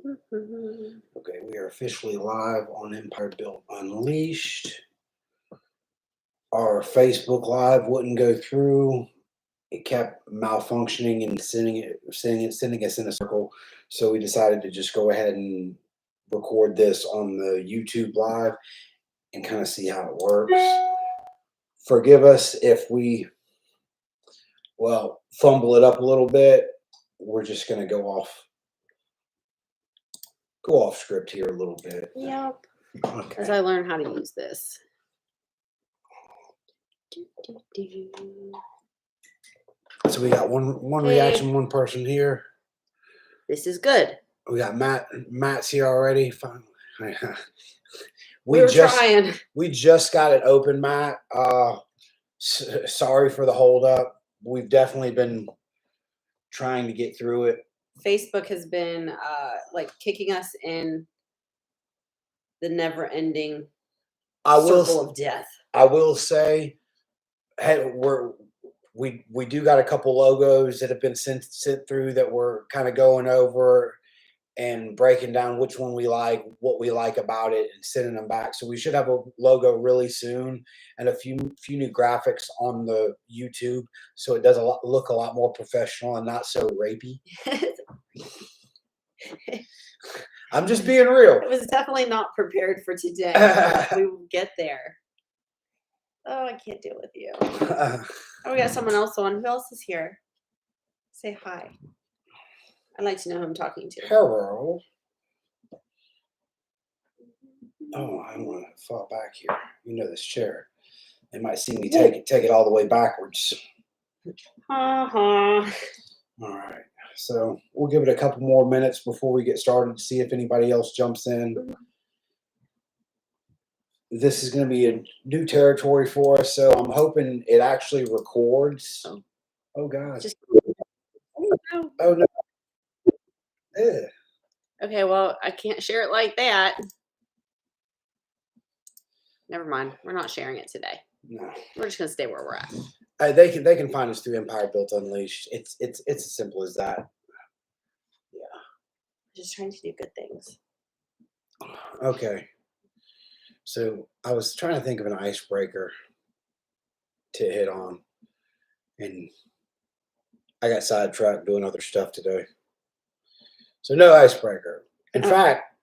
Okay, we are officially live on Empire Built Unleashed. Our Facebook Live wouldn't go through. It kept malfunctioning and sending us in a circle. So we decided to just go ahead and record this on the YouTube Live and kind of see how it works. Forgive us if we, fumble it up a little bit. We're just going to go off script here a little bit. Yep. Okay. As I learn how to use this. So we got one reaction, one person here. This is good. We got Matt's here already. Finally. We were trying. We just got it open, Matt. Sorry for the hold up. We've definitely been trying to get through it. Facebook has been kicking us in the never-ending circle of death. I will say, hey, we do got a couple logos that have been sent through that we're kind of going over and breaking down which one we like, what we like about it, and sending them back. So we should have a logo really soon and a few new graphics on the YouTube, so it does look a lot more professional and not so rapey. I'm just being real. It was definitely not prepared for today. We will get there. Oh, I can't deal with you. Oh, we got someone else on. Who else is here? Say hi. I'd like to know who I'm talking to. Hello. Oh, I want to fall back here. You know this chair. They might see me take it all the way backwards. Uh-huh. All right. So we'll give it a couple more minutes before we get started to see if anybody else jumps in. This is going to be a new territory for us, so I'm hoping it actually records. Oh God. Oh no. Yeah. Okay, well, I can't share it like that. Never mind. We're not sharing it today. No. We're just gonna stay where we're at. They can find us through Empire Built Unleashed. It's as simple as that. Yeah. Just trying to do good things. Okay. So I was trying to think of an icebreaker to hit on, and I got sidetracked doing other stuff today. So no icebreaker. In fact,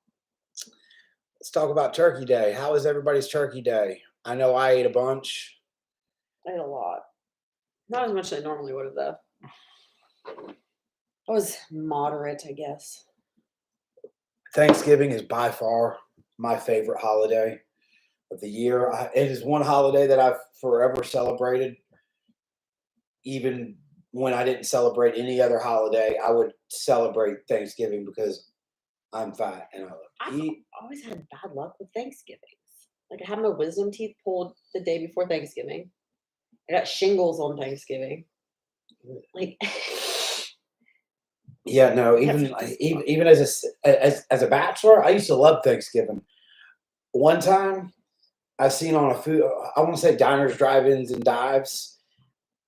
let's talk about Turkey Day. How was everybody's Turkey Day? I know I ate a bunch. I ate a lot. Not as much as I normally would have, though. I was moderate, I guess. Thanksgiving is by far my favorite holiday of the year. It is one holiday that I've forever celebrated. Even when I didn't celebrate any other holiday, I would celebrate Thanksgiving because I'm fat and I love to eat. I've always had bad luck with Thanksgivings. Like, I had my wisdom teeth pulled the day before Thanksgiving. I got shingles on Thanksgiving. Like, yeah, no. Even as a bachelor, I used to love Thanksgiving. One time, I seen on a food, I want to say diners, drive-ins, and dives.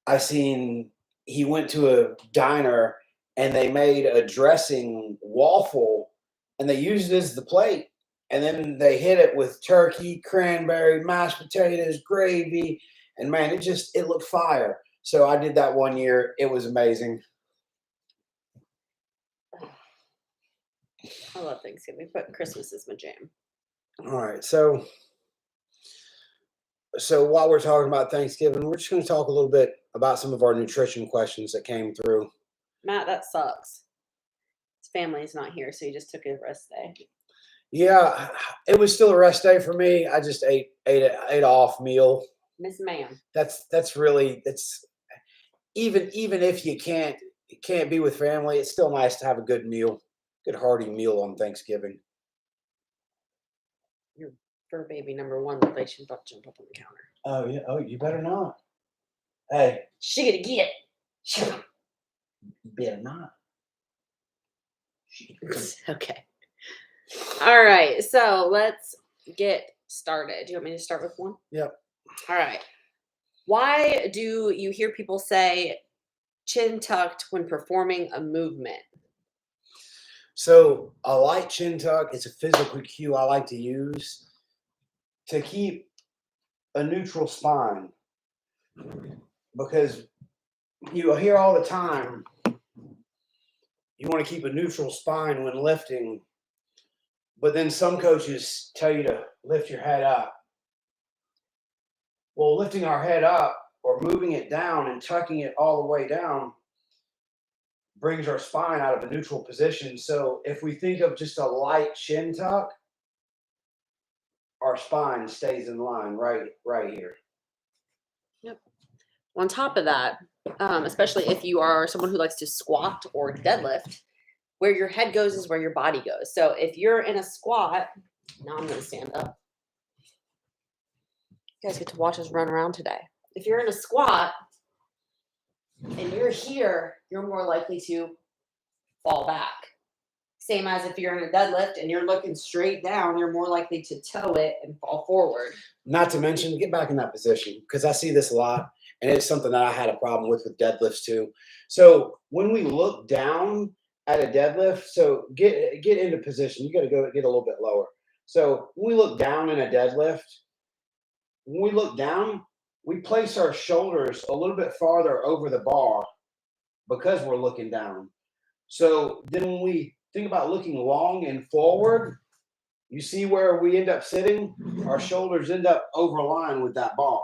I seen he went to a diner and they made a dressing waffle and they used it as the plate. And then they hit it with turkey, cranberry, mashed potatoes, gravy. And man, it looked fire. So I did that one year. It was amazing. I love Thanksgiving, but Christmas is my jam. All right. So while we're talking about Thanksgiving, we're just going to talk a little bit about some of our nutrition questions that came through. Matt, that sucks. His family is not here, so he just took a rest day. Yeah, it was still a rest day for me. I just ate an off meal. Miss ma'am. That's really, it's even if you can't be with family, it's still nice to have a good meal, good hearty meal on Thanksgiving. Your fur baby number one that they should not jump up on the counter. Oh yeah. Oh, you better not. Hey, she gonna get. You better not. Okay. All right. So let's get started. Do you want me to start with one? Yep. All right. Why do you hear people say chin tucked when performing a movement? So a light chin tuck is a physical cue I like to use to keep a neutral spine, because you hear all the time you want to keep a neutral spine when lifting, but then some coaches tell you to lift your head up. Well, lifting our head up or moving it down and tucking it all the way down brings our spine out of a neutral position. So if we think of just a light chin tuck, our spine stays in line right here. Yep. On top of that, especially if you are someone who likes to squat or deadlift, where your head goes is where your body goes. So if you're in a squat, now I'm going to stand up. You guys get to watch us run around today. If you're in a squat and you're here, you're more likely to fall back. Same as if you're in a deadlift and you're looking straight down, you're more likely to toe it and fall forward. Not to mention, get back in that position, because I see this a lot, and it's something that I had a problem with deadlifts too. So when we look down at a deadlift, so get into position. You got to go get a little bit lower. So when we look down in a deadlift, when we look down, we place our shoulders a little bit farther over the bar because we're looking down. So then when we think about looking long and forward, you see where we end up sitting? Our shoulders end up overlined with that bar.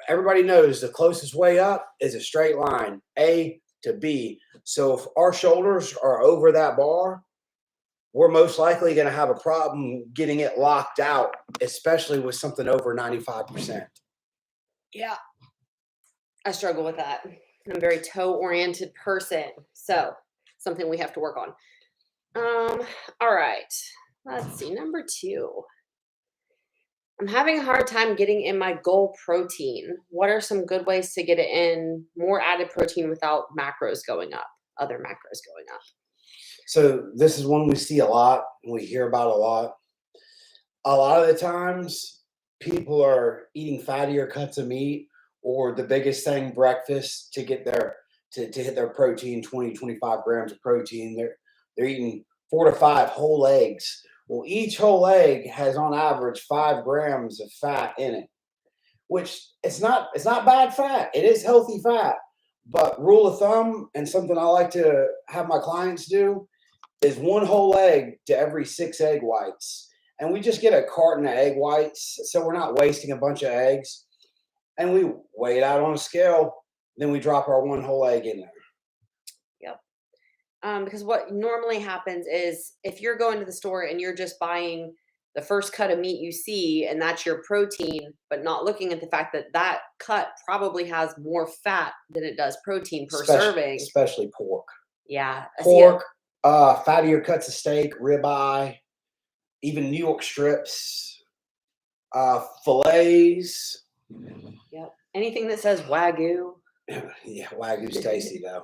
Everybody knows the closest way up is a straight line, A to B. So if our shoulders are over that bar, we're most likely going to have a problem getting it locked out, especially with something over 95%. Yeah. I struggle with that. I'm a very toe-oriented person. So something we have to work on. All right. Let's see. Number 2. I'm having a hard time getting in my goal protein. What are some good ways to get it in more added protein without macros going up, other macros going up? So this is one we see a lot, and we hear about a lot. A lot of the times, people are eating fattier cuts of meat, or the biggest thing, breakfast, to get their to hit their protein, 20, 25 grams of protein. They're eating 4 to 5 whole eggs. Well, each whole egg has on average 5 grams of fat in it, which it's not bad fat. It is healthy fat. But rule of thumb, and something I like to have my clients do, is 1 whole egg to every 6 egg whites. And we just get a carton of egg whites, so we're not wasting a bunch of eggs. And we weigh it out on a scale, then we drop our 1 whole egg in there. Yep. Because what normally happens is if you're going to the store and you're just buying the first cut of meat you see, and that's your protein, but not looking at the fact that that cut probably has more fat than it does protein per serving. Especially pork. Yeah. Pork, fattier cuts of steak, ribeye, even New York strips, fillets. Yep. Anything that says Wagyu. Yeah, Wagyu's tasty though.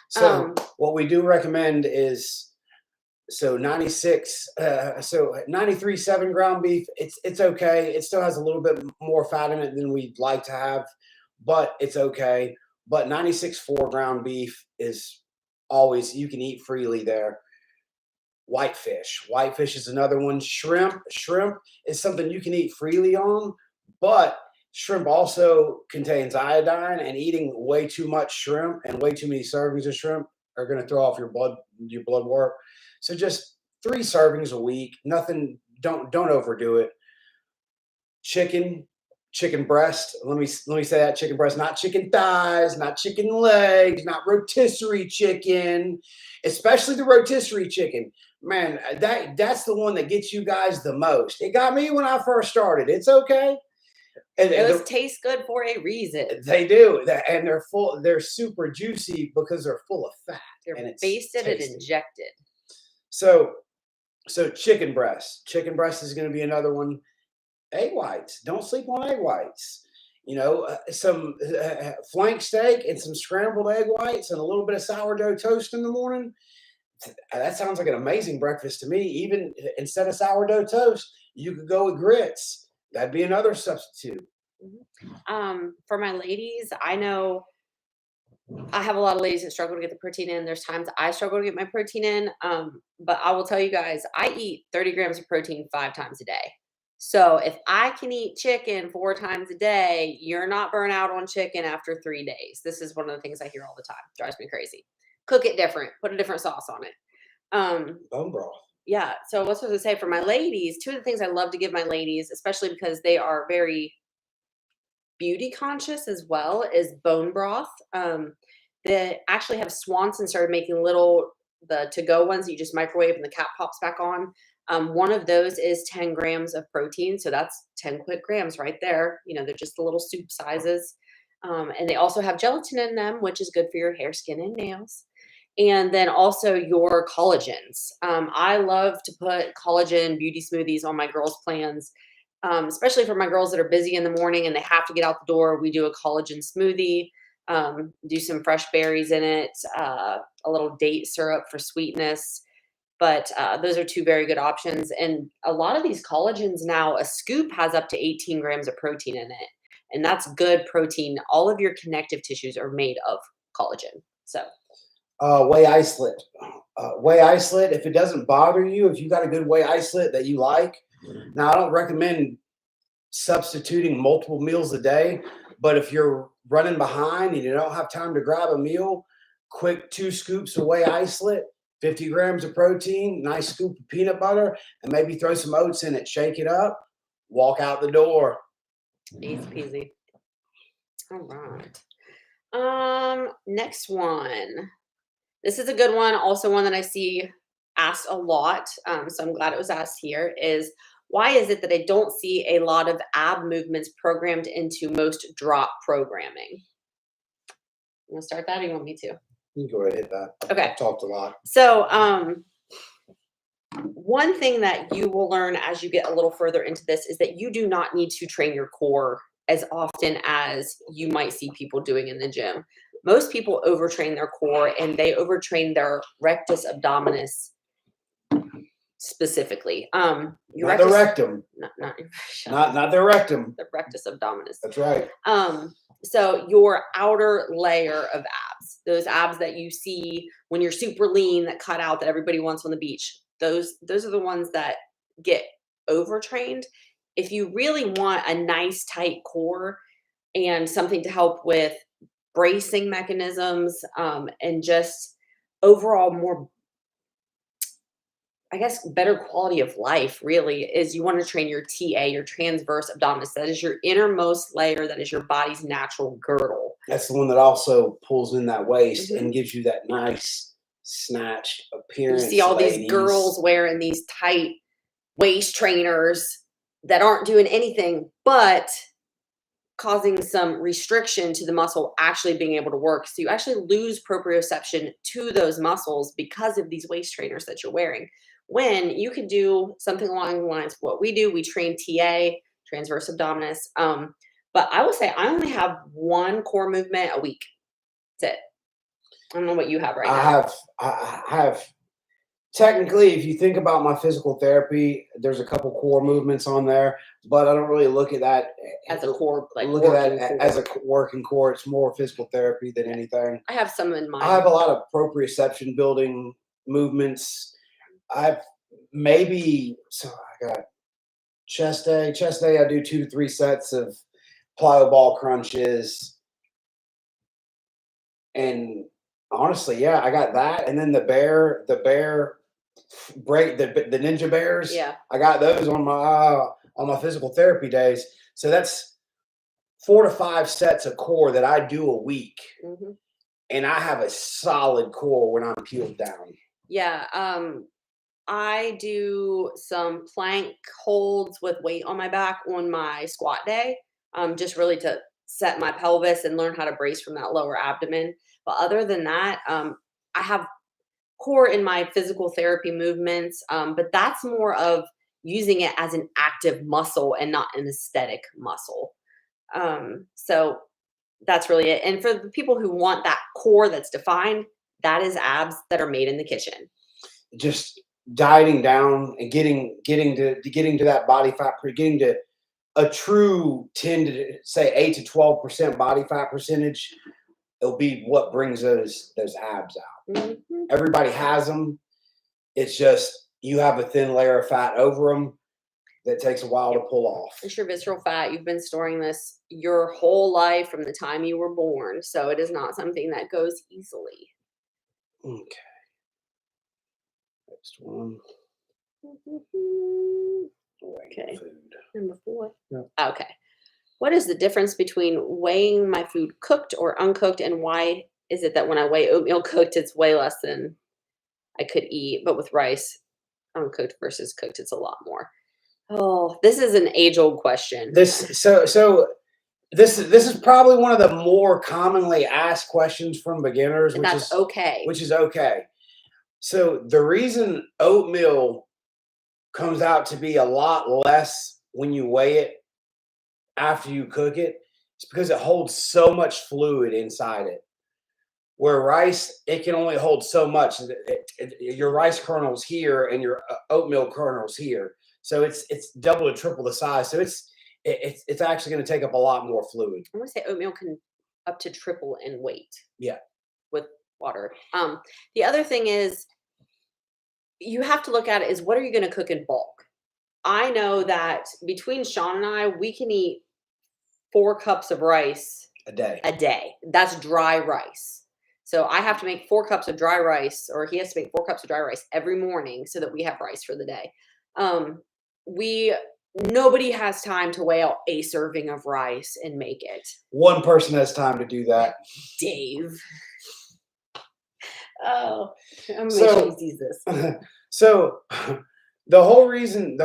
So what we do recommend is 93 7 ground beef. It's okay. It still has a little bit more fat in it than we'd like to have, but it's okay. But 96 4 ground beef is always, you can eat freely there. Whitefish is another one. Shrimp is something you can eat freely on, but shrimp also contains iodine, and eating way too much shrimp and way too many servings of shrimp are going to throw off your blood work. So just 3 servings a week. Nothing. Don't overdo it. Chicken breast. Let me say that: chicken breast, not chicken thighs, not chicken legs, not rotisserie chicken. Especially the rotisserie chicken. Man, that's the one that gets you guys the most. It got me when I first started. It's okay. And those taste good for a reason. They do, and they're super juicy because they're full of fat. They're basted and injected. So chicken breast is going to be another one. Egg whites. Don't sleep on egg whites. You know, some flank steak and some scrambled egg whites and a little bit of sourdough toast in the morning. That sounds like an amazing breakfast to me. Even instead of sourdough toast, you could go with grits. That'd be another substitute. For my ladies, I know I have a lot of ladies that struggle to get the protein in. There's times I struggle to get my protein in. But I will tell you guys, I eat 30 grams of protein 5 times a day. So if I can eat chicken 4 times a day, you're not burnt out on chicken after 3 days. This is one of the things I hear all the time. Drives me crazy. Cook it different. Put a different sauce on it. Bone broth. Yeah. So what's supposed to say for my ladies? Two of the things I love to give my ladies, especially because they are very beauty conscious as well, is bone broth. They actually have Swanson started making the to-go ones that you just microwave and the cap pops back on. One of those is 10 grams of protein, so that's 10 quick grams right there. They're just the little soup sizes. And they also have gelatin in them, which is good for your hair, skin, and nails. And then also your collagens. I love to put collagen beauty smoothies on my girls' plans, especially for my girls that are busy in the morning and they have to get out the door. We do a collagen smoothie, do some fresh berries in it, a little date syrup for sweetness. But those are two very good options. And a lot of these collagens now, a scoop has up to 18 grams of protein in it. And that's good protein. All of your connective tissues are made of collagen. So, Whey isolate. Whey isolate, if it doesn't bother you, if you got a good whey isolate that you like. Now, I don't recommend substituting multiple meals a day, but if you're running behind and you don't have time to grab a meal, quick 2 scoops of whey isolate, 50 grams of protein, nice scoop of peanut butter, and maybe throw some oats in it, shake it up, walk out the door. easy peasy. All right. Next one. This is a good one. Also one that I see asked a lot. So I'm glad it was asked here is, why is it that I don't see a lot of ab movements programmed into most drop programming? You want to start that or you want me to? You can go ahead and hit that. Okay. I've talked a lot. So one thing that you will learn as you get a little further into this is that you do not need to train your core as often as you might see people doing in the gym. Most people overtrain their core and they overtrain their rectus abdominis specifically. Not the rectum. Not the rectum. The rectus abdominis. That's right. So your outer layer of abs, those abs that you see when you're super lean that cut out that everybody wants on the beach, those are the ones that get overtrained. If you really want a nice tight core and something to help with bracing mechanisms, and just overall more, I guess, better quality of life, really, is you want to train your TA, your transverse abdominis. That is your innermost layer. That is your body's natural girdle. That's the one that also pulls in that waist and gives you that nice snatched appearance. You see all these girls wearing these tight waist trainers that aren't doing anything but causing some restriction to the muscle actually being able to work. So you actually lose proprioception to those muscles because of these waist trainers that you're wearing. When you could do something along the lines of what we do, we train TA, transverse abdominis. But I will say I only have one core movement a week. That's it. I don't know what you have right now. I have technically, if you think about my physical therapy, there's a couple core movements on there, but I don't really look at that as a core. Like look at that as a working core. It's more physical therapy than anything. I have some in mind. I have a lot of proprioception building movements. I got chest day. Chest day, I do 2 to 3 sets of plyo ball crunches. And honestly, yeah, I got that. And then the bear break, the ninja bears. Yeah. I got those on my physical therapy days. So that's 4 to 5 sets of core that I do a week. Mm-hmm. And I have a solid core when I'm peeled down. Yeah. I do some plank holds with weight on my back on my squat day, just really to set my pelvis and learn how to brace from that lower abdomen. But other than that, I have core in my physical therapy movements, but that's more of using it as an active muscle and not an aesthetic muscle. So that's really it. And for the people who want that core that's defined, that is abs that are made in the kitchen. Just dieting down and getting to that body fat, getting to a true 10 to say 8 to 12% body fat percentage it'll be what brings those abs out. Mm-hmm. Everybody has them. It's just you have a thin layer of fat over them that takes a while to pull off. It's your visceral fat. You've been storing this your whole life from the time you were born. So it is not something that goes easily. Okay. Next one. Okay. Food. Number 4. Yeah. Okay. What is the difference between weighing my food cooked or uncooked, and why is it that when I weigh oatmeal cooked, it's way less than I could eat, but with rice, uncooked versus cooked, it's a lot more? Oh, this is an age-old question. This is probably one of the more commonly asked questions from beginners, And which that's is okay. Which is okay. So the reason oatmeal comes out to be a lot less when you weigh it after you cook it is because it holds so much fluid inside it. Where rice, it can only hold so much. Your rice kernels here and your oatmeal kernels here, so it's double or triple the size. So it's actually going to take up a lot more fluid. I'm gonna say oatmeal can up to triple in weight. Yeah. With water. The other thing is you have to look at it is what are you going to cook in bulk? I know that between Sean and I, we can eat 4 cups of rice A day. That's dry rice. So I have to make 4 cups of dry rice, or he has to make 4 cups of dry rice every morning so that we have rice for the day. Nobody has time to weigh out a serving of rice and make it. One person has time to do that. Dave. Oh, I'm So- sure he sees this. So the whole reason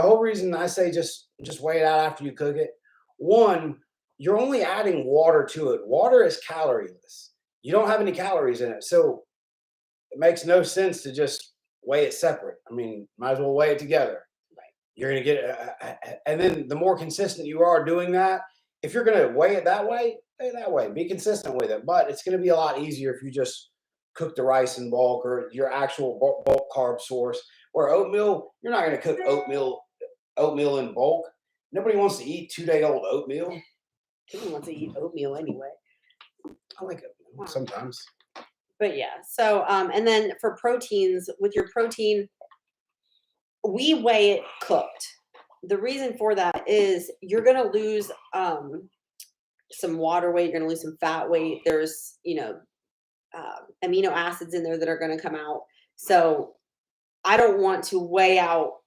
I say just weigh it out after you cook it. One, you're only adding water to it. Water is calories. You don't have any calories in it, so it makes no sense to just weigh it separate. I mean, might as well weigh it together. Right. You're gonna get, and then the more consistent you are doing that, if you're gonna weigh it that way, weigh it that way. Be consistent with it. But it's gonna be a lot easier if you just cook the rice in bulk or your actual bulk carb source. Or oatmeal, you're not gonna cook oatmeal in bulk. Nobody wants to eat 2-day-old oatmeal. Who wants to eat oatmeal anyway? I like oatmeal sometimes. But yeah, so and then for proteins, with your protein, we weigh it cooked. The reason for that is you're gonna lose some water weight, you're gonna lose some fat weight. There's amino acids in there that are gonna come out. So I don't want to weigh out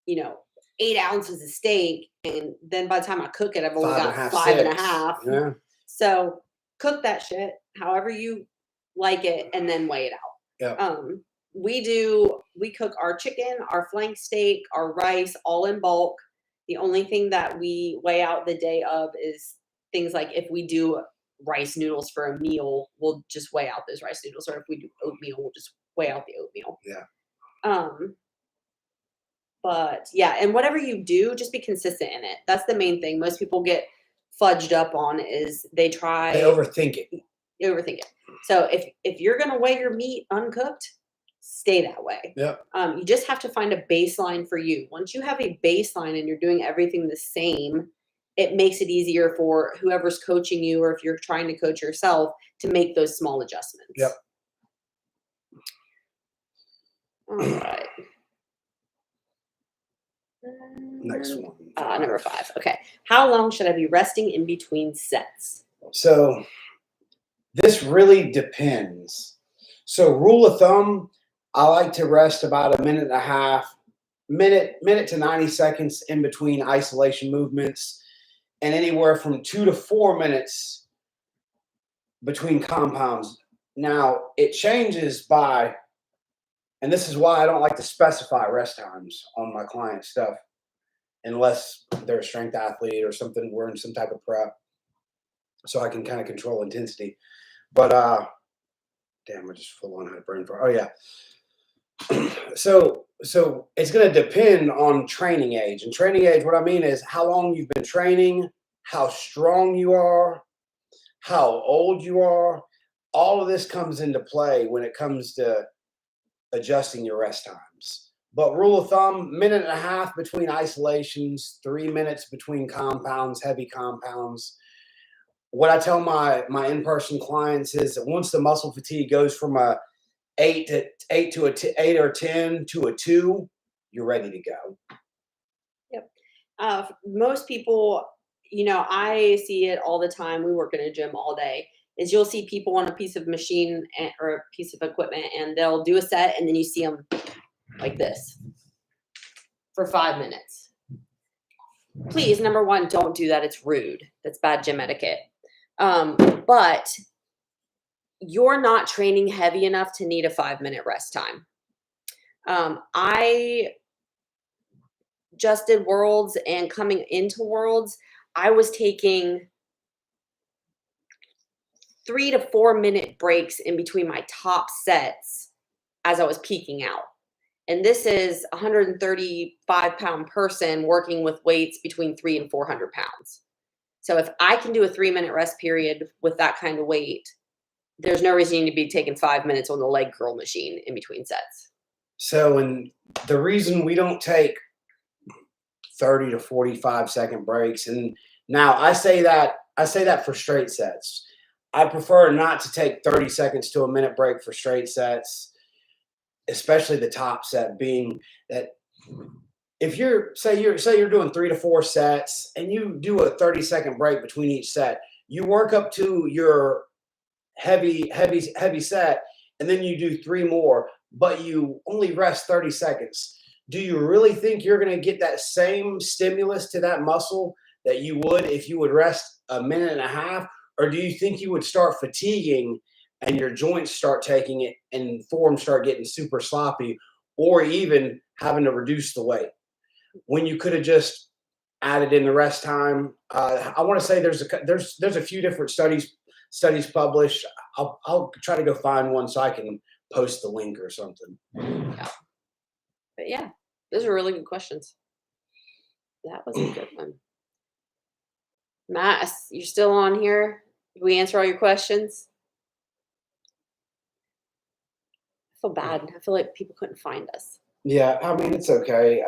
8 ounces of steak, and then by the time I cook it, I've only got 5.5. Yeah. So cook that shit however you like it, and then weigh it out. Yeah. We cook our chicken, our flank steak, our rice all in bulk. The only thing that we weigh out the day of is things like if we do rice noodles for a meal, we'll just weigh out those rice noodles, or if we do oatmeal, we'll just weigh out the oatmeal. Yeah. But yeah, and whatever you do, just be consistent in it. That's the main thing. Most people get fudged up on is they overthink it. Overthink it. So if you're gonna weigh your meat uncooked, stay that way. Yeah. You just have to find a baseline for you. Once you have a baseline and you're doing everything the same, it makes it easier for whoever's coaching you, or if you're trying to coach yourself, to make those small adjustments. Yep. All right. Next one. Number 5. Okay. How long should I be resting in between sets? So this really depends. So rule of thumb, I like to rest about a minute and a half, minute to 90 seconds in between isolation movements, and anywhere from 2 to 4 minutes between compounds. Now it changes by, and this is why I don't like to specify rest times on my client stuff, unless they're a strength athlete or something, we're in some type of prep, so I can kind of control intensity. But damn, I just full on had a brain fart. Oh yeah. So it's going to depend on training age. And training age, what I mean is how long you've been training, how strong you are, how old you are. All of this comes into play when it comes to adjusting your rest times. But rule of thumb, minute and a half between isolations, 3 minutes between compounds, heavy compounds. what I tell my in-person clients is that once the muscle fatigue goes from a 8 to a 8 or 10 to a 2, you're ready to go. Yep. Most people, I see it all the time. We work in a gym all day. Is you'll see people on a piece of machine or a piece of equipment, and they'll do a set, and then you see them like this for 5 minutes. Please, number one, don't do that. It's rude. That's bad gym etiquette. But you're not training heavy enough to need a 5-minute rest time. I just did Worlds, and coming into Worlds, I was taking 3 to 4 minute breaks in between my top sets as I was peaking out. And this is a 135-pound person working with weights between 300 and 400 pounds. So if I can do a 3-minute rest period with that kind of weight, there's no reason you need to be taking 5 minutes on the leg curl machine in between sets. So, and the reason we don't take 30 to 45 second breaks, and now I say that for straight sets. I prefer not to take 30 seconds to a minute break for straight sets, especially the top set, being that if you're doing 3 to 4 sets and you do a 30-second break between each set, you work up to your heavy set, and then you do 3 more, but you only rest 30 seconds. Do you really think you're going to get that same stimulus to that muscle that you would if you would rest a minute and a half? Or do you think you would start fatiguing and your joints start taking it and forms start getting super sloppy, or even having to reduce the weight when you could have just added in the rest time? I want to say there's a few different studies published. I'll try to go find one so I can post the link or something. Yeah. But yeah, those are really good questions. That was a good one. Matt, you're still on here? Did we answer all your questions? I feel bad. I feel like people couldn't find us. Yeah, I mean, it's okay.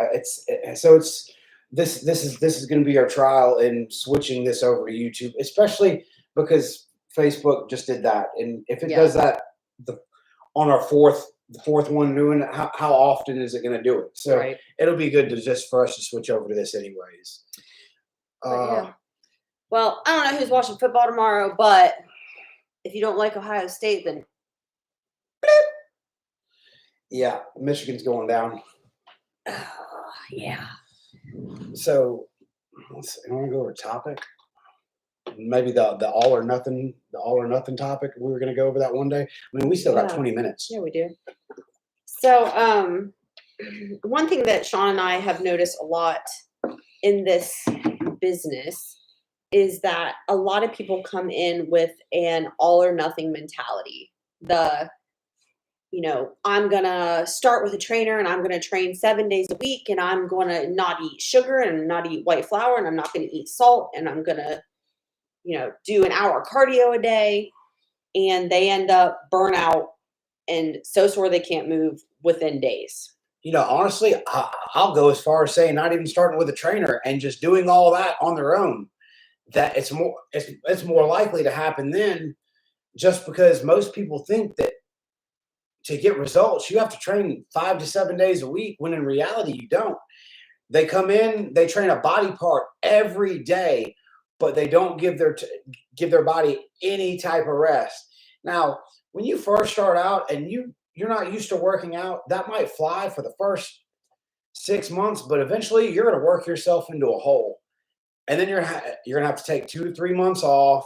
This is going to be our trial in switching this over to YouTube, especially because Facebook just did that. And if it does that on our the fourth one doing it, how often is it going to do it? So it'll be good for us to switch over to this anyways. Yeah. Well, I don't know who's watching football tomorrow, but if you don't like Ohio State, then yeah, Michigan's going down. Yeah. So let's see, I want to go over a topic. Maybe the all or nothing topic. We were going to go over that one day. I mean, we still got 20 minutes. Yeah, we do. So, one thing that Sean and I have noticed a lot in this business is that a lot of people come in with an all or nothing mentality. I'm going to start with a trainer and I'm going to train 7 days a week, and I'm going to not eat sugar and not eat white flour, and I'm not going to eat salt, and I'm going to, do an hour cardio a day. And they end up burnt out and so sore they can't move within days. Honestly, I'll go as far as saying not even starting with a trainer and just doing all that on their own. That it's more likely to happen then, just because most people think that to get results, you have to train 5 to 7 days a week, when in reality, you don't. They come in, they train a body part every day, but they don't give their body any type of rest. Now, when you first start out and you're not used to working out, that might fly for the first 6 months, but eventually you're going to work yourself into a hole. And then you're going to have to take 2 to 3 months off.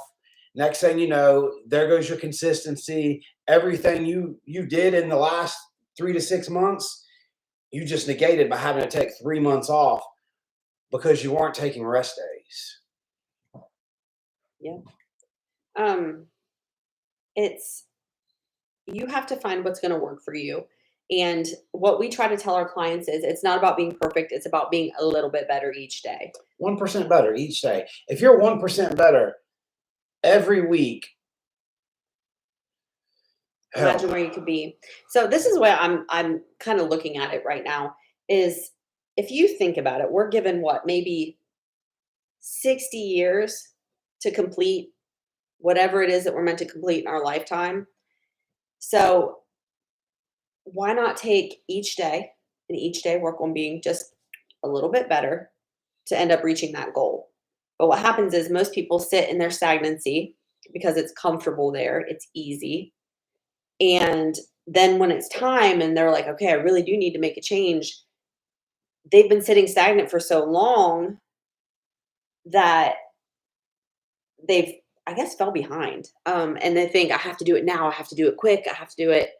Next thing you know, there goes your consistency. Everything you did in the last 3 to 6 months, you just negated by having to take 3 months off because you weren't taking rest days. Yeah. You have to find what's going to work for you. And what we try to tell our clients is it's not about being perfect. It's about being a little bit better each day. 1% better each day. If you're 1% better every week, imagine where you could be. So this is where I'm kind of looking at it right now is, if you think about it, we're given maybe 60 years to complete whatever it is that we're meant to complete in our lifetime. So why not take each day and each day work on being just a little bit better to end up reaching that goal? But what happens is most people sit in their stagnancy because it's comfortable there, it's easy. And then when it's time and they're like, okay, I really do need to make a change, they've been sitting stagnant for so long that they've, I guess, fell behind. And they think, I have to do it now. I have to do it quick. I have to do it.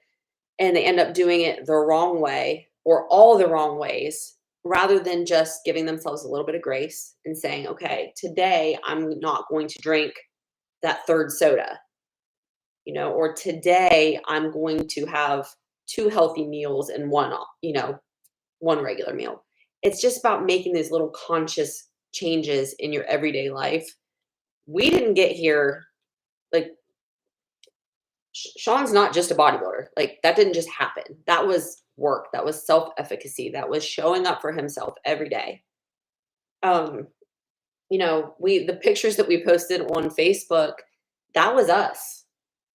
And they end up doing it the wrong way or all the wrong ways rather than just giving themselves a little bit of grace and saying, okay, today I'm not going to drink that third soda, or today I'm going to have 2 healthy meals and one regular meal. It's just about making these little conscious changes in your everyday life. We didn't get here, like, Sean's not just a bodybuilder. Like, that didn't just happen. That was work. That was self-efficacy. That was showing up for himself every day. The pictures that we posted on Facebook, that was us.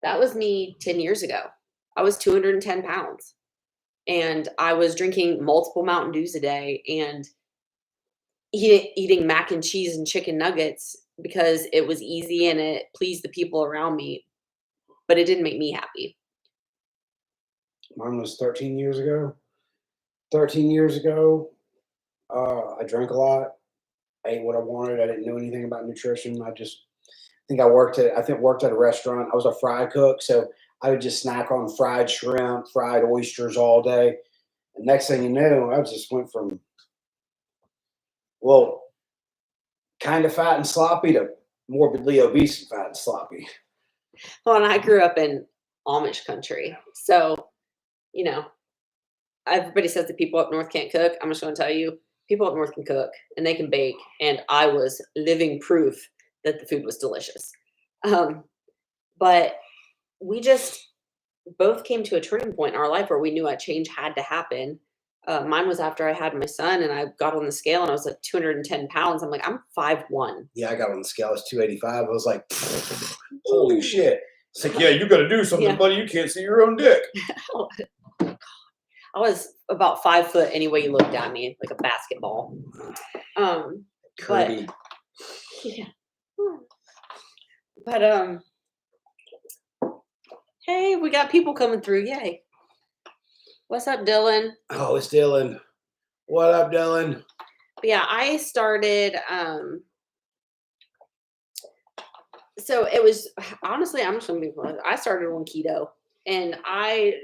That was me 10 years ago. I was 210 pounds and I was drinking multiple Mountain Dews a day and eating mac and cheese and chicken nuggets because it was easy and it pleased the people around me, but it didn't make me happy. Mine was 13 years ago. 13 years ago, I drank a lot. I ate what I wanted. I didn't know anything about nutrition. I think worked at a restaurant. I was a fry cook, so I would just snack on fried shrimp, fried oysters all day. And next thing you knew, I just went from, well, kind of fat and sloppy to morbidly obese and fat and sloppy. Well, and I grew up in Amish country. So, everybody says that people up north can't cook. I'm just going to tell you, people up north can cook and they can bake. And I was living proof that the food was delicious. But we just both came to a turning point in our life where we knew a change had to happen. Mine was after I had my son and I got on the scale and I was like 210 pounds. I'm like, I'm 5'1". Yeah, I got on the scale. I was 285. I was like, holy shit. It's like, yeah, you got to do something, buddy. You can't see your own dick. I was about 5 foot any way you looked at me, like a basketball. Curvy. Yeah. But hey, we got people coming through. Yay. What's up, Dylan? Oh, it's Dylan. What up, Dylan? But yeah, I started so it was, honestly, I'm just gonna be honest, I started on keto and I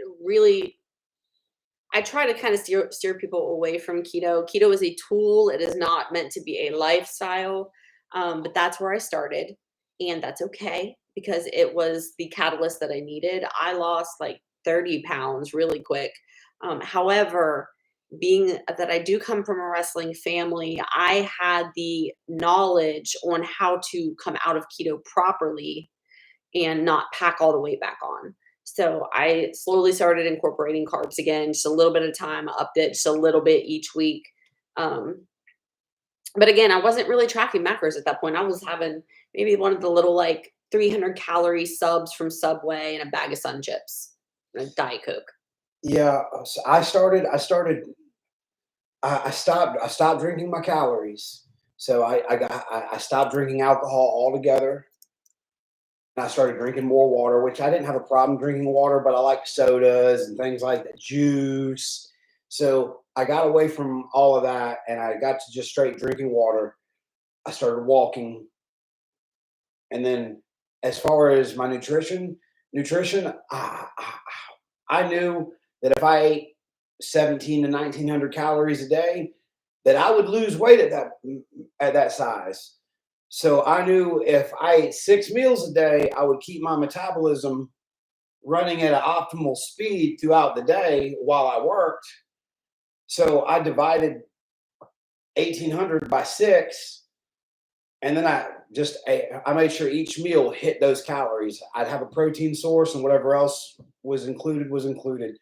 try to kind of steer people away from keto. Keto is a tool. It is not meant to be a lifestyle. But that's where I started. And that's okay because it was the catalyst that I needed. I lost like 30 pounds really quick. However, being that I do come from a wrestling family, I had the knowledge on how to come out of keto properly and not pack all the weight back on. So I slowly started incorporating carbs again, just a little bit at a time. I upped it just a little bit each week. But again, I wasn't really tracking macros at that point. I was having maybe one of the little like 300 calorie subs from Subway and a bag of Sun Chips and a Diet Coke. Yeah, so I stopped drinking my calories. So I stopped drinking alcohol altogether. And I started drinking more water, which I didn't have a problem drinking water, but I like sodas and things like that, juice. So I got away from all of that and I got to just straight drinking water. I started walking. And then as far as my nutrition, I knew that if I ate 17 to 1900 calories a day, that I would lose weight at that size. So I knew if I ate 6 meals a day, I would keep my metabolism running at an optimal speed throughout the day while I worked. So I divided 1800 by 6. And then I made sure each meal hit those calories. I'd have a protein source and whatever else was included.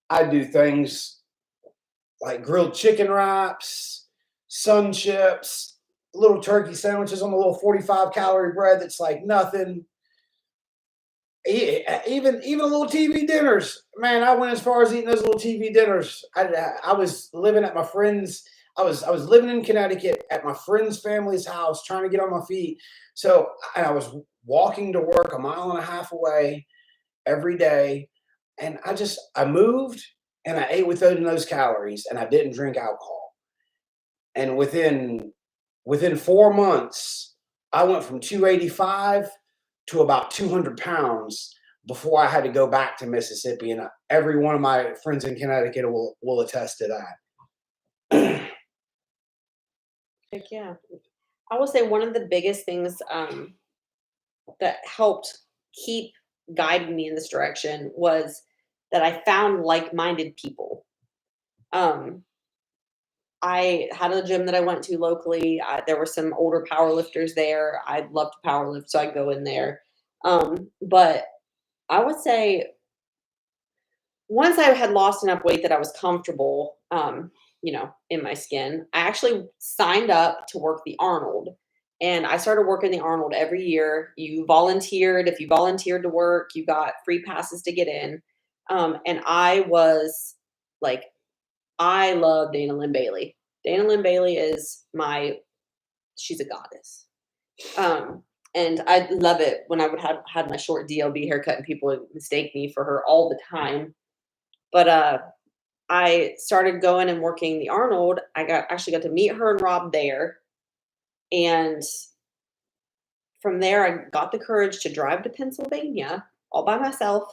I'd do things like grilled chicken wraps, Sun Chips, little turkey sandwiches on a little 45 calorie bread that's like nothing. even little TV dinners, man. I went as far as eating those little TV dinners. I was living at my friend's. I was living in Connecticut at my friend's family's house, trying to get on my feet. So, and I was walking to work 1.5 miles away every day, and I moved and I ate within those calories, and I didn't drink alcohol. And within 4 months, I went from 285 to about 200 pounds before I had to go back to Mississippi. And every one of my friends in Connecticut will attest to that. Heck yeah. I will say one of the biggest things that helped keep guiding me in this direction was that I found like-minded people. I had a gym that I went to locally. There were some older power lifters there. I love to power lift, so I go in there. But I would say once I had lost enough weight that I was comfortable, in my skin, I actually signed up to work the Arnold. And I started working the Arnold every year. You volunteered. If you volunteered to work, you got free passes to get in. And I was like, I love Dana Lynn Bailey. Dana Lynn Bailey is she's a goddess. And I love it when I would have had my short DLB haircut and people would mistake me for her all the time. But I started going and working the Arnold. I actually got to meet her and Rob there. And from there, I got the courage to drive to Pennsylvania all by myself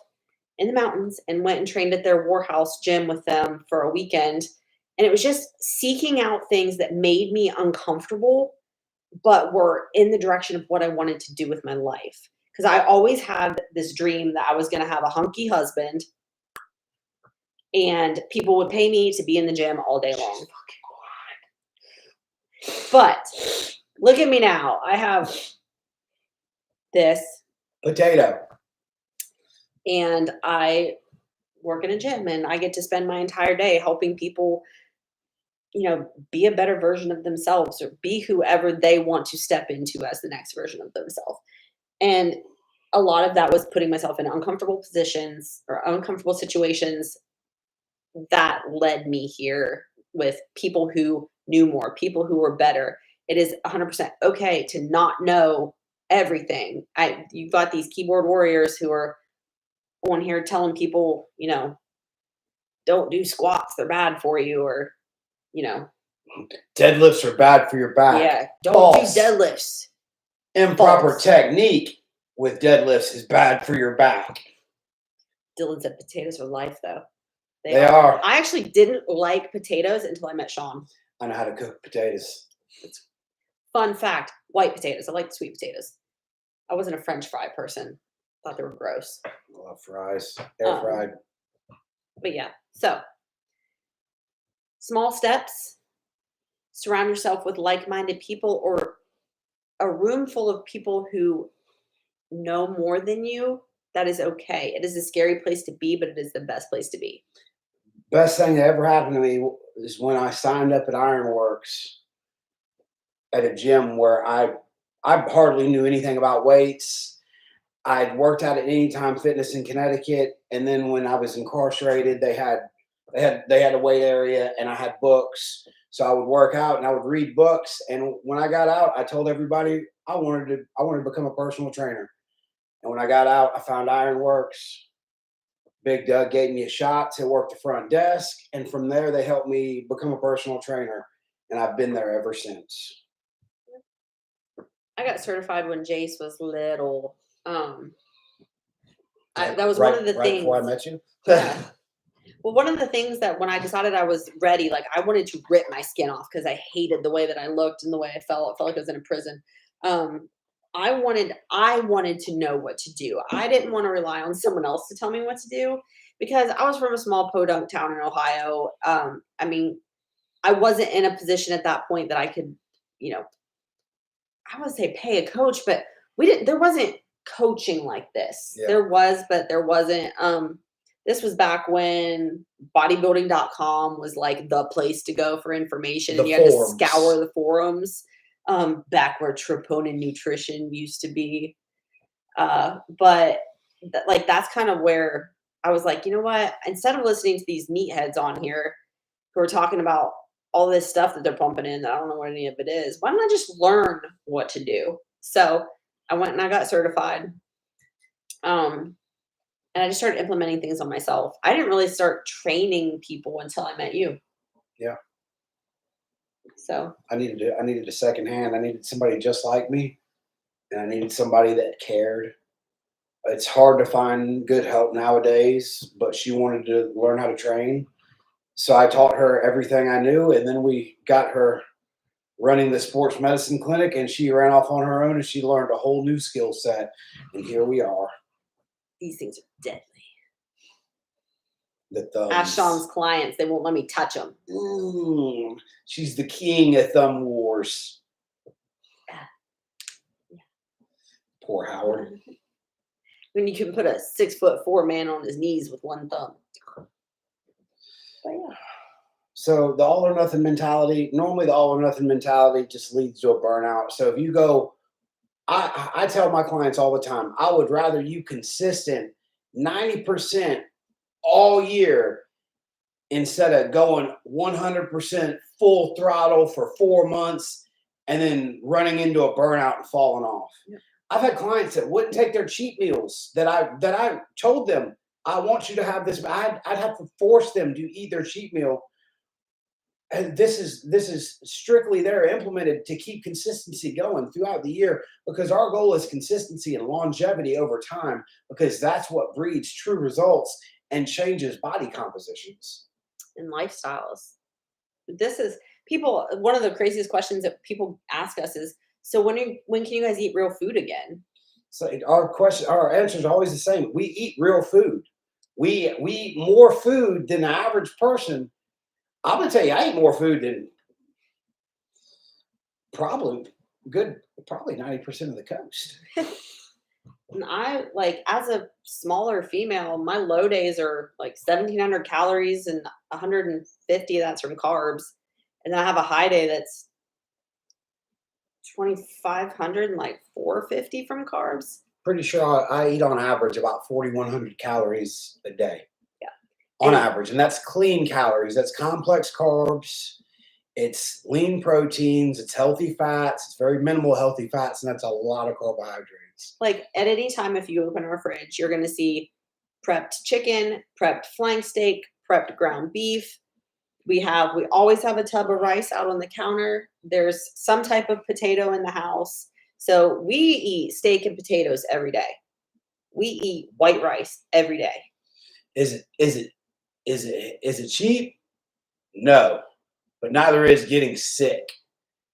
in the mountains and went and trained at their Warhouse gym with them for a weekend. And it was just seeking out things that made me uncomfortable, but were in the direction of what I wanted to do with my life. Because I always had this dream that I was going to have a hunky husband and people would pay me to be in the gym all day long. But look at me now. I have this potato. And I work in a gym and I get to spend my entire day helping people, be a better version of themselves or be whoever they want to step into as the next version of themselves. And a lot of that was putting myself in uncomfortable positions or uncomfortable situations that led me here with people who knew more, people who were better. It is 100% okay to not know everything. You've got these keyboard warriors who are on here telling people, don't do squats, they're bad for you, or, deadlifts are bad for your back. Yeah, don't False. do deadlifts. Improper False. Technique with deadlifts is bad for your back. Dylan said potatoes are life, though. They are. I actually didn't like potatoes until I met Sean. I know how to cook potatoes. Fun fact, white potatoes. I like sweet potatoes. I wasn't a French fry person. Thought they were gross. I love fries. Air fried. But yeah, so small steps. Surround yourself with like-minded people or a room full of people who know more than you. That is okay. It is a scary place to be, but it is the best place to be. Best thing that ever happened to me is when I signed up at Ironworks at a gym where I hardly knew anything about weights. I'd worked out at Anytime Fitness in Connecticut, and then when I was incarcerated, they had a weight area, and I had books. So I would work out and I would read books. And when I got out, I told everybody I wanted to become a personal trainer. And when I got out, I found Ironworks. Big Doug gave me a shot to work the front desk, and from there they helped me become a personal trainer, and I've been there ever since. I got certified when Jace was little. That was right, one of the right things. Before I met you. Yeah. Well, one of the things that when I decided I was ready, like I wanted to rip my skin off because I hated the way that I looked and the way I felt. I felt like I was in a prison. I wanted to know what to do. I didn't want to rely on someone else to tell me what to do because I was from a small podunk town in Ohio. I wasn't in a position at that point that I could, I would say pay a coach, but there wasn't coaching like this. Yeah. There was, but there wasn't. This was back when bodybuilding.com was like the place to go for information. You had to scour the forums. Back where Troponin Nutrition used to be. But like, that's kind of where I was like, you know what? Instead of listening to these meatheads on here who are talking about all this stuff that they're pumping in that I don't know what any of it is, why don't I just learn what to do? So I went and I got certified. Um, and I just started implementing things on myself. I didn't really start training people until I met you. Yeah. So I needed a second hand. I needed somebody just like me, and I needed somebody that cared. It's hard to find good help nowadays, but she wanted to learn how to train. So I taught her everything I knew, and then we got her running the sports medicine clinic, and she ran off on her own and she learned a whole new skill set. And here we are. these things are deadly. The thumbs. Ask Sean's clients, they won't let me touch them. She's the king of thumb wars. Yeah. Poor Howard. When you can put a 6'4" man on his knees with one thumb. But yeah. So the all or nothing mentality, normally the all or nothing mentality just leads to a burnout. So if you go, I tell my clients all the time, I would rather you consistent 90% all year instead of going 100% full throttle for 4 months and then running into a burnout and falling off. Yeah. I've had clients that wouldn't take their cheat meals that I told them, I want you to have this. I'd have to force them to eat their cheat meal. And this is strictly there implemented to keep consistency going throughout the year, because our goal is consistency and longevity over time, because that's what breeds true results and changes body compositions And lifestyles. This is people. One of the craziest questions that people ask us is, so when can you guys eat real food again? So our answer is always the same. We eat real food. We eat more food than the average person. I'm gonna tell you, I eat more food than probably 90% of the coast. And I like, as a smaller female, my low days are like 1,700 calories and 150 that's from carbs, and then I have a high day that's 2,500 and like 450 from carbs. Pretty sure I eat on average about 4,100 calories a day. Yeah. On average, and that's clean calories. That's complex carbs. It's lean proteins. It's healthy fats. It's very minimal healthy fats, and that's a lot of carbohydrates. Like at any time, if you open our fridge, you're going to see prepped chicken, prepped flank steak, prepped ground beef. We always have a tub of rice out on the counter. There's some type of potato in the house. So we eat steak and potatoes every day. We eat white rice every day. Is it cheap? No, but neither is getting sick.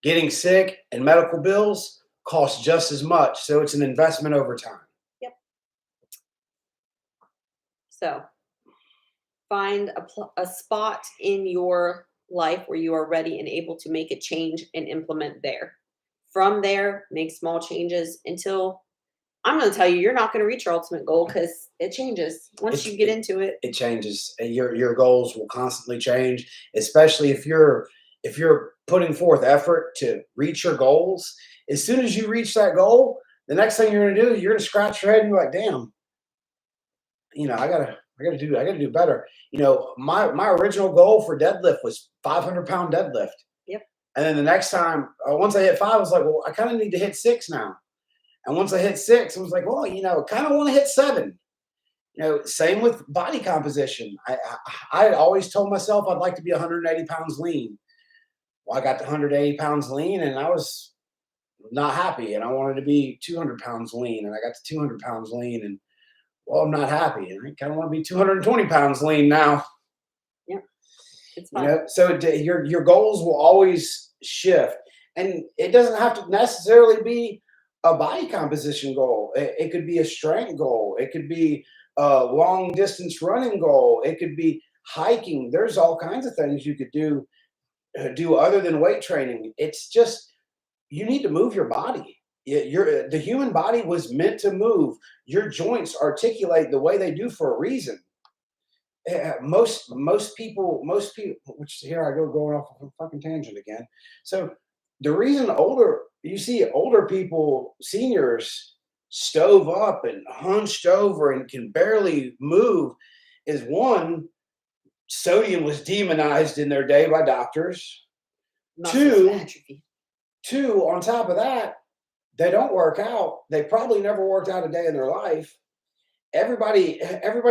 Getting sick and medical bills cost just as much, so it's an investment over time. Yep. So find a spot in your life where you are ready and able to make a change and implement there. From there, make small changes until, I'm going to tell you, you're not going to reach your ultimate goal, because it changes once you get into it. It changes. Your goals will constantly change, especially if you're putting forth effort to reach your goals. As soon as you reach that goal, the next thing you're going to do, you're going to scratch your head and be like, damn, I gotta do better. My original goal for deadlift was 500-pound deadlift. Yep. And then the next time, once I hit 5, I was like, well, I kind of need to hit 6 now. And once I hit 6, I was like, well, kind of want to hit 7. Same with body composition. I always told myself I'd like to be 180 pounds lean. Well, I got to 180 pounds lean, and I was not happy. And I wanted to be 200 pounds lean, and I got to 200 pounds lean, and well, I'm not happy. And I kind of want to be 220 pounds lean now. Yeah, it's fun. So your goals will always shift, and it doesn't have to necessarily be a body composition goal. It could be a strength goal. It could be a long distance running goal. It could be hiking. There's all kinds of things you could do other than weight training. It's just, you need to move your body. The human body was meant to move. Your joints articulate the way they do for a reason. Most people, which here I go going off of a fucking tangent again. So the reason you see older people, seniors, stove up and hunched over and can barely move is one, sodium was demonized in their day by doctors. Muscles atrophy. Two, on top of that, they don't work out. They probably never worked out a day in their life. Everybody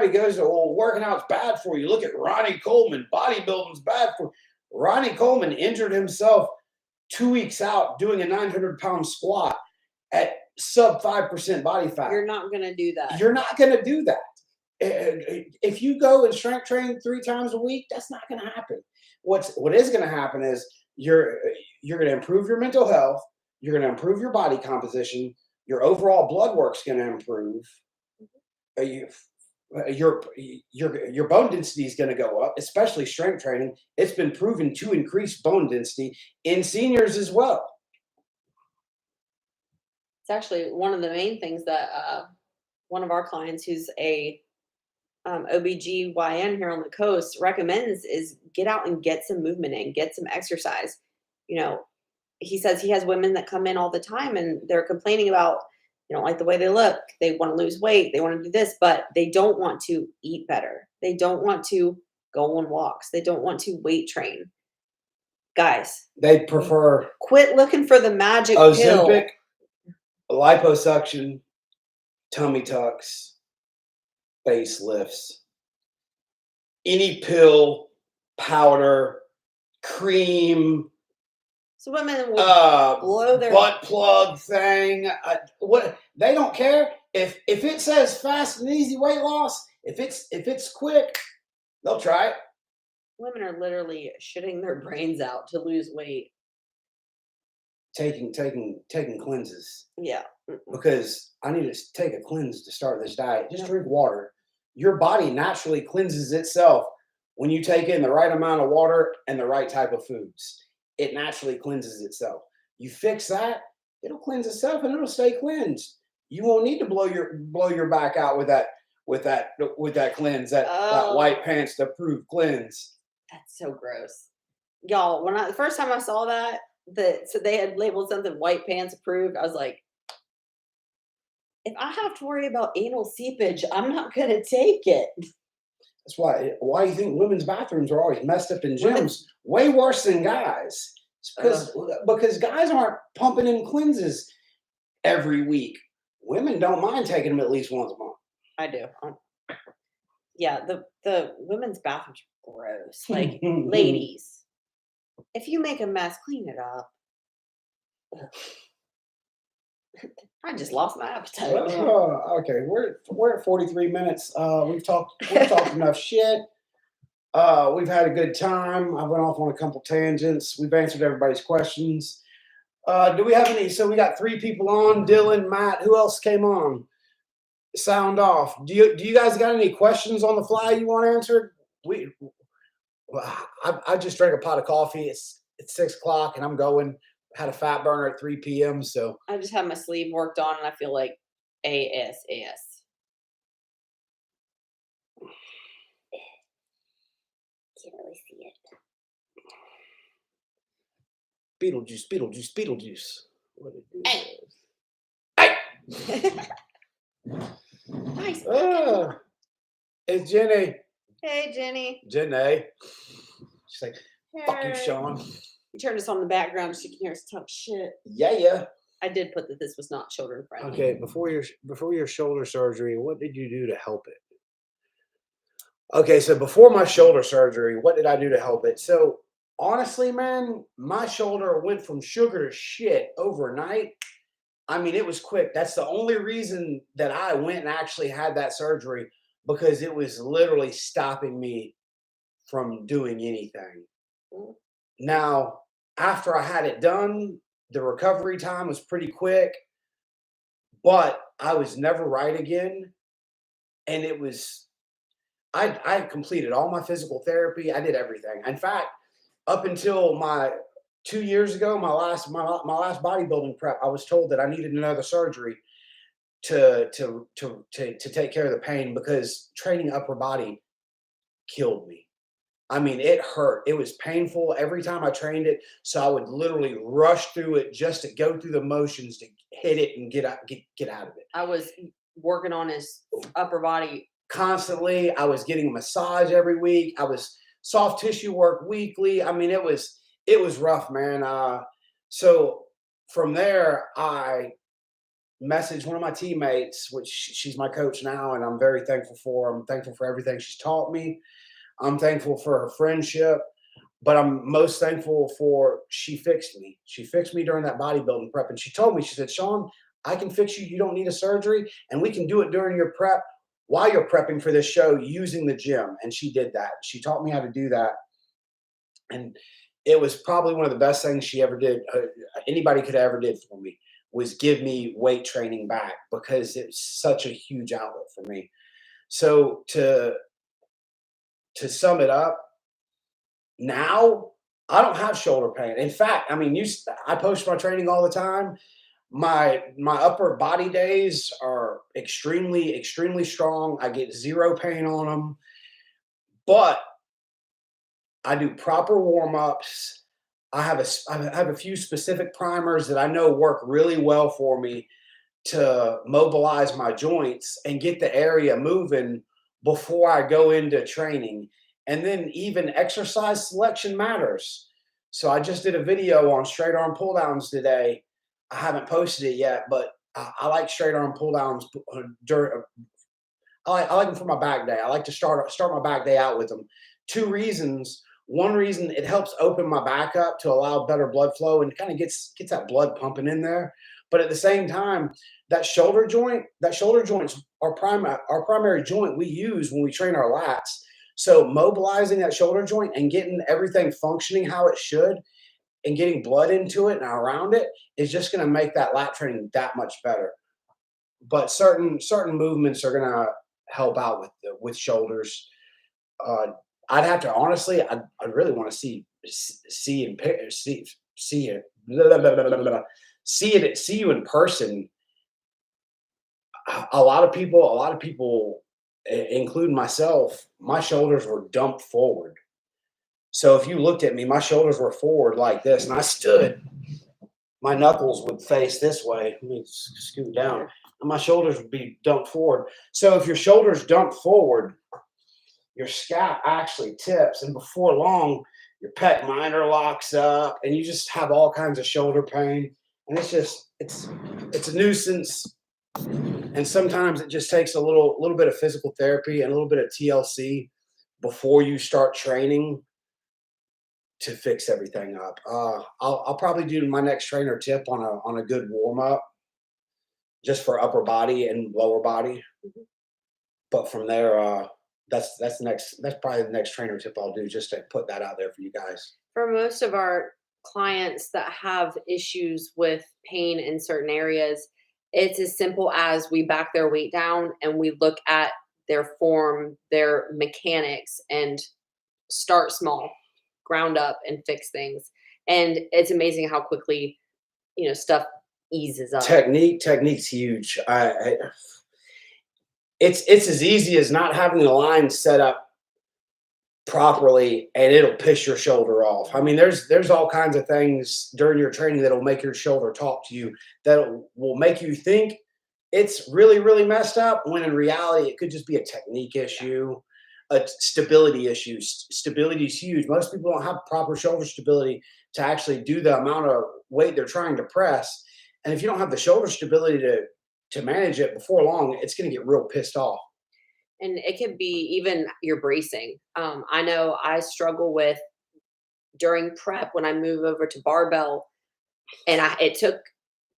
goes, well, working out's bad for you. Look at Ronnie Coleman. Bodybuilding's bad for you. Ronnie Coleman injured himself 2 weeks out doing a 900-pound squat at sub 5% body fat. You're not going to do that. You're not going to do that. If you go and strength train 3 times a week, that's not going to happen. What is going to happen is you're going to improve your mental health. You're going to improve your body composition. Your overall blood work's going to improve. Your bone density is going to go up, especially strength training. It's been proven to increase bone density in seniors as well. It's actually one of the main things that one of our clients who's a OBGYN here on the coast recommends is get out and get some movement in, get some exercise. You know, he says he has women that come in all the time and they're complaining about, you know, like the way they look. They want to lose weight. They want to do this, but they don't want to eat better. They don't want to go on walks. They don't want to weight train. Guys, they prefer quit looking for the magic Ozempic, pill. liposuction, tummy tucks, facelifts, any pill, powder, cream. So women will blow their butt plug thing. What they don't care if it says fast and easy weight loss. If it's quick, they'll try it. Women are literally shitting their brains out to lose weight. Taking cleanses. Yeah. Because I need to take a cleanse to start this diet. Just drink water. Your body naturally cleanses itself when you take in the right amount of water and the right type of foods. It naturally cleanses itself. You fix that, it'll cleanse itself and it'll stay cleansed. You won't need to blow your back out with that cleanse, that white pants approved cleanse. That's so gross. Y'all, the first time I saw that so they had labeled something white pants approved, I was like, if I have to worry about anal seepage, I'm not gonna take it. That's why you think women's bathrooms are always messed up in gyms, way worse than guys. It's because guys aren't pumping in cleanses every week. Women don't mind taking them at least once a month. I do. Yeah, the women's bathrooms are gross. Like, ladies, if you make a mess, clean it up. I just lost my appetite. Okay, we're at 43 minutes. We've talked enough shit. We've had a good time. I went off on a couple tangents. We've answered everybody's questions. Do we have any? So we got 3 people on. Dylan, Matt. Who else came on? Sound off. Do you guys got any questions on the fly you want answered? I just drank a pot of coffee. It's 6 o'clock and I'm going. Had a fat burner at 3 p.m. So I just had my sleeve worked on and I feel like AS. Can't really see it. Beetlejuice. What it is. Hey. Nice. It's Jenny. Hey, Jenny. Jenny. She's like, fuck you, Hey. Sean. You turned us on the background so you can hear us talk shit. Yeah. I did put that this was not children friendly. Okay, before your shoulder surgery, what did you do to help it? Okay, so before my shoulder surgery, what did I do to help it? So honestly, man, my shoulder went from sugar to shit overnight. I mean, it was quick. That's the only reason that I went and actually had that surgery, because it was literally stopping me from doing anything. Now, after I had it done, the recovery time was pretty quick, but I was never right again. And it was, I completed all my physical therapy. I did everything. In fact, up until 2 years ago, my last bodybuilding prep, I was told that I needed another surgery to take care of the pain, because training upper body killed me. I mean, it hurt. It was painful every time I trained it. So I would literally rush through it just to go through the motions to hit it and get out of it. I was working on his upper body Constantly. I was getting a massage every week. I was soft tissue work weekly. I mean, it was rough, man. So from there, I messaged one of my teammates, which she's my coach now, and I'm very thankful for. I'm thankful for everything she's taught me. I'm thankful for her friendship, but I'm most thankful for she fixed me. She fixed me during that bodybuilding prep, and she told me, she said, Sean, I can fix you. You don't need a surgery, and we can do it during your prep while you're prepping for this show using the gym. And she did that. She taught me how to do that, and it was probably one of the best things she ever did. Anybody could have ever did for me was give me weight training back, because it's such a huge outlet for me. So to sum it up, now I don't have shoulder pain. In fact, I mean, I post my training all the time. My upper body days are extremely strong. I get zero pain on them, but I do proper warm-ups. I have a few specific primers that I know work really well for me to mobilize my joints and get the area moving before I go into training. And then even exercise selection matters. So I just did a video on straight arm pull downs today. I haven't posted it yet, but I like straight arm pull downs during. I like them for my back day. I like to start my back day out with them. Two reasons. One reason, it helps open my back up to allow better blood flow and kind of gets that blood pumping in there. But at the same time, that shoulder joint's our primary joint we use when we train our lats. So mobilizing that shoulder joint and getting everything functioning how it should and getting blood into it and around it is just going to make that lat training that much better. But certain movements are going to help out with shoulders. I'd have to honestly, I really want to see you in person. A lot of people, including myself, my shoulders were dumped forward. So if you looked at me, my shoulders were forward like this, and I stood. My knuckles would face this way. Let me scoot down, and my shoulders would be dumped forward. So if your shoulders dump forward, your scap actually tips, and before long, your pec minor locks up, and you just have all kinds of shoulder pain. And it's a nuisance. And sometimes it just takes a little bit of physical therapy and a little bit of TLC before you start training to fix everything up. I'll probably do my next trainer tip on a good warm up, just for upper body and lower body. Mhm. But from there, that's probably the next trainer tip I'll do, just to put that out there for you guys. For most of our clients that have issues with pain in certain areas, it's as simple as we back their weight down and we look at their form, their mechanics, and start small, ground up, and fix things. And it's amazing how quickly, stuff eases up. Technique's huge. It's as easy as not having the line set up properly, and it'll piss your shoulder off. I mean, there's all kinds of things during your training that'll make your shoulder talk to you, that will make you think it's really messed up, when in reality it could just be a technique issue, a stability issue. Stability is huge. Most people don't have proper shoulder stability to actually do the amount of weight they're trying to press. And if you don't have the shoulder stability to manage it, before long, it's going to get real pissed off. And it could be even your bracing. I know I struggle with, during prep, when I move over to barbell, and it took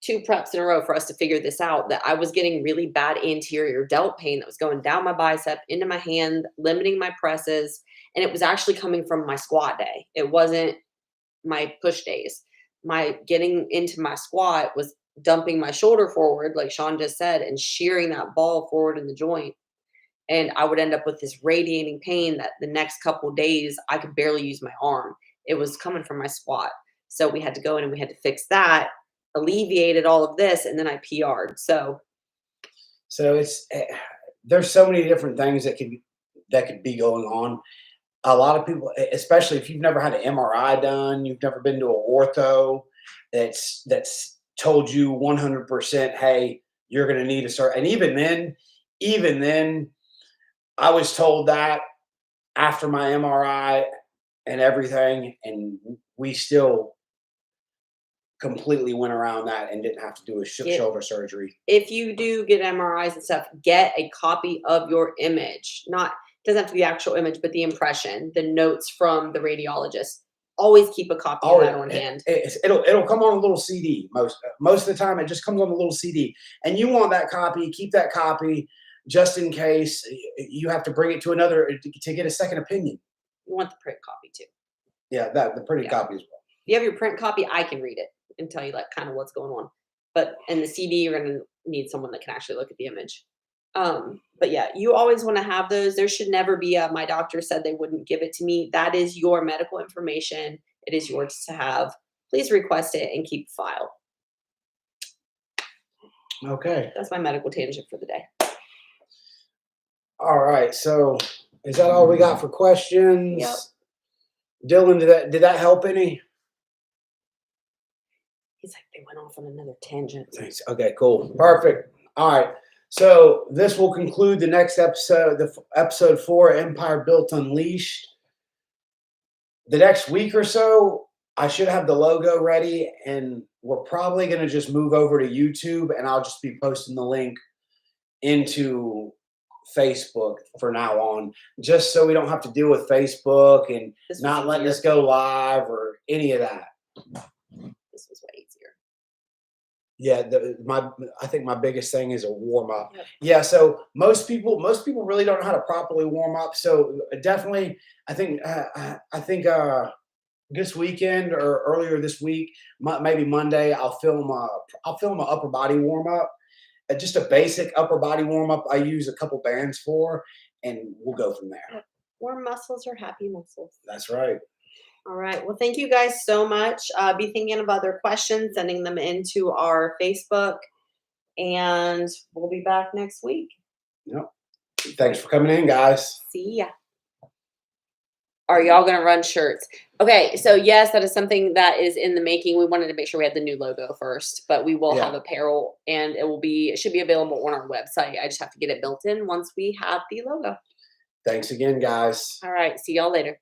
2 preps in a row for us to figure this out, that I was getting really bad anterior delt pain that was going down my bicep, into my hand, limiting my presses. And it was actually coming from my squat day. It wasn't my push days. My getting into my squat was dumping my shoulder forward, like Sean just said, and shearing that ball forward in the joint. And I would end up with this radiating pain that the next couple of days I could barely use my arm. It was coming from my squat. So we had to go in and we had to fix that, alleviated all of this, and then I PR'd. So it's there's so many different things that could be going on. a lot of people, especially if you've never had an MRI done, you've never been to an ortho that's told you 100%, hey, you're going to need a surgery. And even then, I was told that after my MRI and everything, and we still completely went around that and didn't have to do a shoulder surgery. If you do get MRIs and stuff, get a copy of your image. Doesn't have to be the actual image, but the impression, the notes from the radiologist. Always keep a copy of that on hand. It'll come on a little CD. Most of the time, it just comes on a little CD, and you want that copy. Keep that copy just in case you have to bring it to to get a second opinion. You want the print copy too. Yeah, the printed copy as well. If you have your print copy, I can read it and tell you like kind of what's going on. But in the CD, you're going to need someone that can actually look at the image. But yeah, you always want to have those. There should never be my doctor said they wouldn't give it to me. That is your medical information. It is yours to have. Please request it and keep file. Okay. That's my medical tangent for the day. All right. So is that all we got for questions? Yep. Dylan, did that help any? He's like, they went off on another tangent. Thanks. Okay, cool. Perfect. All right. So this will conclude the next episode, episode 4, Empire Built Unleashed. The next week or so, I should have the logo ready, and we're probably going to just move over to YouTube, and I'll just be posting the link into Facebook for now on, just so we don't have to deal with Facebook and not letting us go live or any of that. This was way easier. Yeah, I think my biggest thing is a warm up. Yep. Yeah, so most people really don't know how to properly warm up. So definitely, I think this weekend or earlier this week, maybe Monday, I'll film an upper body warm up, just a basic upper body warm up. I use a couple bands for, and we'll go from there. Yep. Warm muscles are happy muscles. That's right. All right. Well, thank you guys so much. Be thinking of other questions, sending them into our Facebook, and we'll be back next week. Yep. Thanks for coming in, guys. See ya. Are y'all going to run shirts? Okay. So yes, that is something that is in the making. We wanted to make sure we had the new logo first, but we will have apparel, and it should be available on our website. I just have to get it built in once we have the logo. Thanks again, guys. All right. See y'all later.